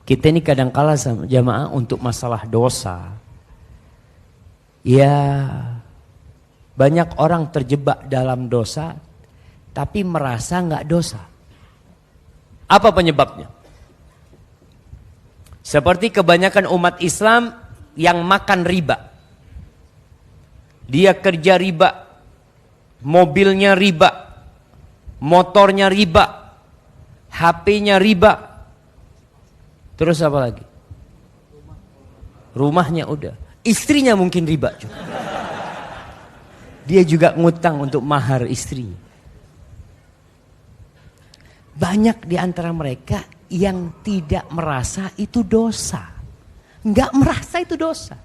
Kita ini kadang-kala jamaah untuk masalah dosa. Ya, banyak orang terjebak dalam dosa, tapi merasa nggak dosa. Apa penyebabnya? Seperti kebanyakan umat Islam yang makan riba. Dia kerja riba, mobilnya riba, motornya riba, HP-nya riba. Terus apa lagi? Rumahnya udah. Istrinya mungkin riba juga. Dia juga ngutang untuk mahar istrinya. Banyak di antara mereka yang tidak merasa itu dosa. Enggak merasa itu dosa.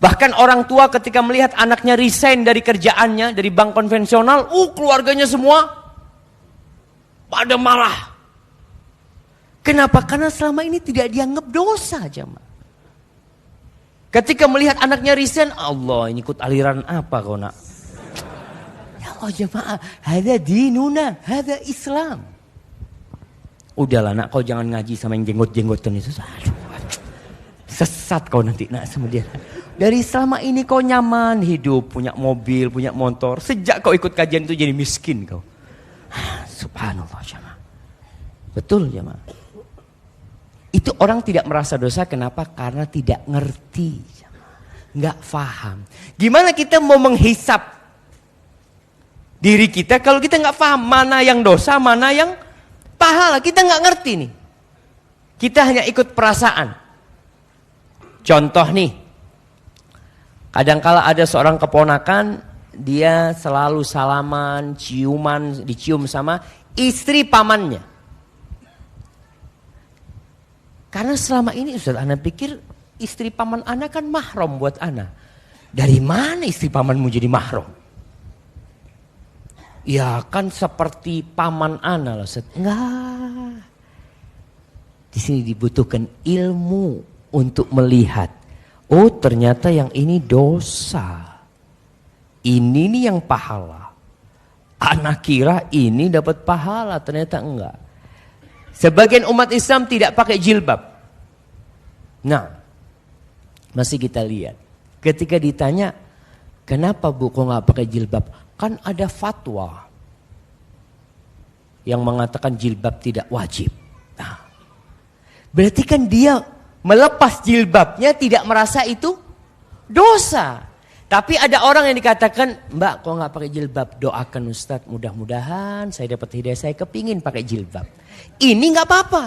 Bahkan orang tua ketika melihat anaknya resign dari kerjaannya, dari bank konvensional, keluarganya semua pada marah. Kenapa? Karena selama ini tidak dianggap dosa, jemaah. Ketika melihat anaknya resign, Allah, ini ikut aliran apa kau nak? Ya Allah jemaah, hada dinuna, hada Islam. Udahlah nak, kau jangan ngaji sama yang jenggot-jenggotan itu. Aduh, sesat kau nanti nak sama dia. Dari selama ini kau nyaman hidup, punya mobil, punya motor. Sejak kau ikut kajian itu jadi miskin kau. Subhanallah jemaah. Betul jemaah. Itu orang tidak merasa dosa, kenapa? Karena tidak ngerti, nggak paham. Gimana kita mau menghisap diri kita kalau kita nggak paham mana yang dosa, mana yang pahala? Kita nggak ngerti nih. Kita hanya ikut perasaan. Contoh nih, kadangkala ada seorang keponakan, dia selalu salaman, ciuman, dicium sama istri pamannya. Karena selama ini Ustaz, ana pikir istri paman ana kan mahram buat ana. Dari mana istri pamanmu jadi mahram? Ya kan seperti paman ana loh Ustaz. Enggak. Di sini dibutuhkan ilmu untuk melihat. Oh ternyata yang ini dosa. Ini nih yang pahala. Ana kira ini dapat pahala, ternyata enggak. Sebagian umat Islam tidak pakai jilbab. Nah, masih kita lihat. Ketika ditanya, kenapa bu kok nggak pakai jilbab? Kan ada fatwa yang mengatakan jilbab tidak wajib. Nah, berarti kan dia melepas jilbabnya tidak merasa itu dosa. Tapi ada orang yang dikatakan, mbak kok nggak pakai jilbab? Doakan Ustadz, mudah-mudahan saya dapat hidayah, saya kepingin pakai jilbab. Ini nggak apa-apa.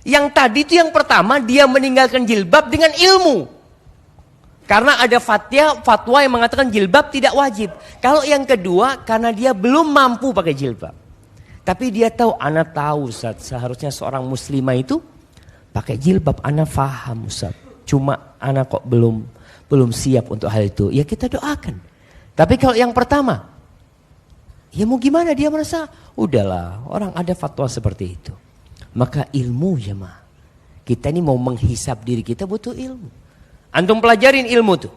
Yang tadi itu yang pertama dia meninggalkan jilbab dengan ilmu. Karena ada fatwa yang mengatakan jilbab tidak wajib. Kalau yang kedua karena dia belum mampu pakai jilbab. Tapi dia tahu, ana tahu Ustaz, seharusnya seorang muslimah itu pakai jilbab, ana faham Ustaz. Cuma ana kok belum siap untuk hal itu. Ya kita doakan. Tapi kalau yang pertama, ya mau gimana, dia merasa udahlah orang ada fatwa seperti itu. Maka ilmu jemaah. Kita ini mau menghisap diri kita butuh ilmu. Antum pelajarin ilmu tuh.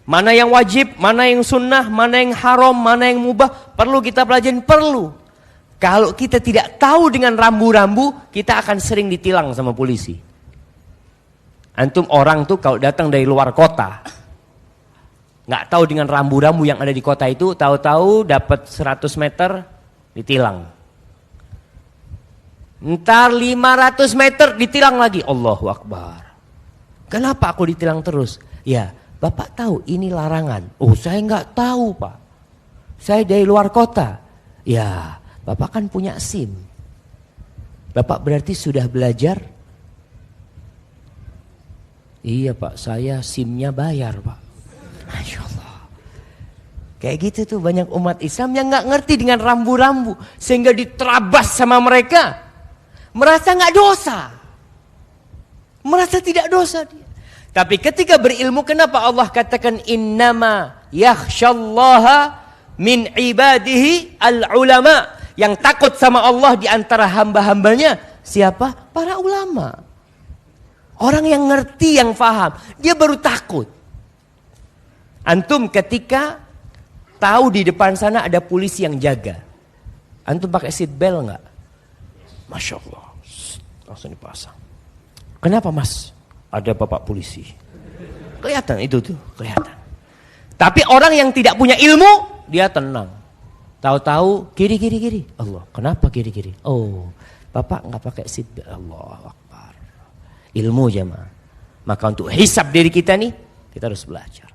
Mana yang wajib, mana yang sunnah, mana yang haram, mana yang mubah. Perlu kita pelajarin, perlu. Kalau kita tidak tahu dengan rambu-rambu, kita akan sering ditilang sama polisi. Antum orang tuh kalau datang dari luar kota, nggak tahu dengan rambu-rambu yang ada di kota itu, tahu-tahu dapat 100 meter ditilang. Ntar 500 meter ditilang lagi. Allahu Akbar. Kenapa aku ditilang terus? Ya, Bapak tahu ini larangan. Oh, saya nggak tahu Pak. Saya dari luar kota. Ya, Bapak kan punya SIM. Bapak berarti sudah belajar? Iya Pak, saya SIM-nya bayar Pak. Masya Allah. Kayak gitu tuh banyak umat Islam yang nggak ngerti dengan rambu-rambu. Sehingga diterabas sama mereka. Merasa nggak dosa. Merasa tidak dosa dia. Tapi ketika berilmu, kenapa Allah katakan innama yakhsyallaha min ibadihi al-ulama. Yang takut sama Allah di antara hamba-hambanya siapa? Para ulama. Orang yang ngerti, yang faham. Dia baru takut. Antum ketika tahu di depan sana ada polisi yang jaga. Antum pakai seat belt enggak? Masya Allah. Langsung dipasang. Kenapa mas? Ada bapak polisi. Kelihatan itu tuh, kelihatan. Tapi orang yang tidak punya ilmu, dia tenang. Tahu-tahu kiri. Allah, kenapa kiri? Oh, bapak nggak pakai seatbelt. Allah Akbar. Ilmu jemaah. Maka untuk hisab diri kita nih, kita harus belajar.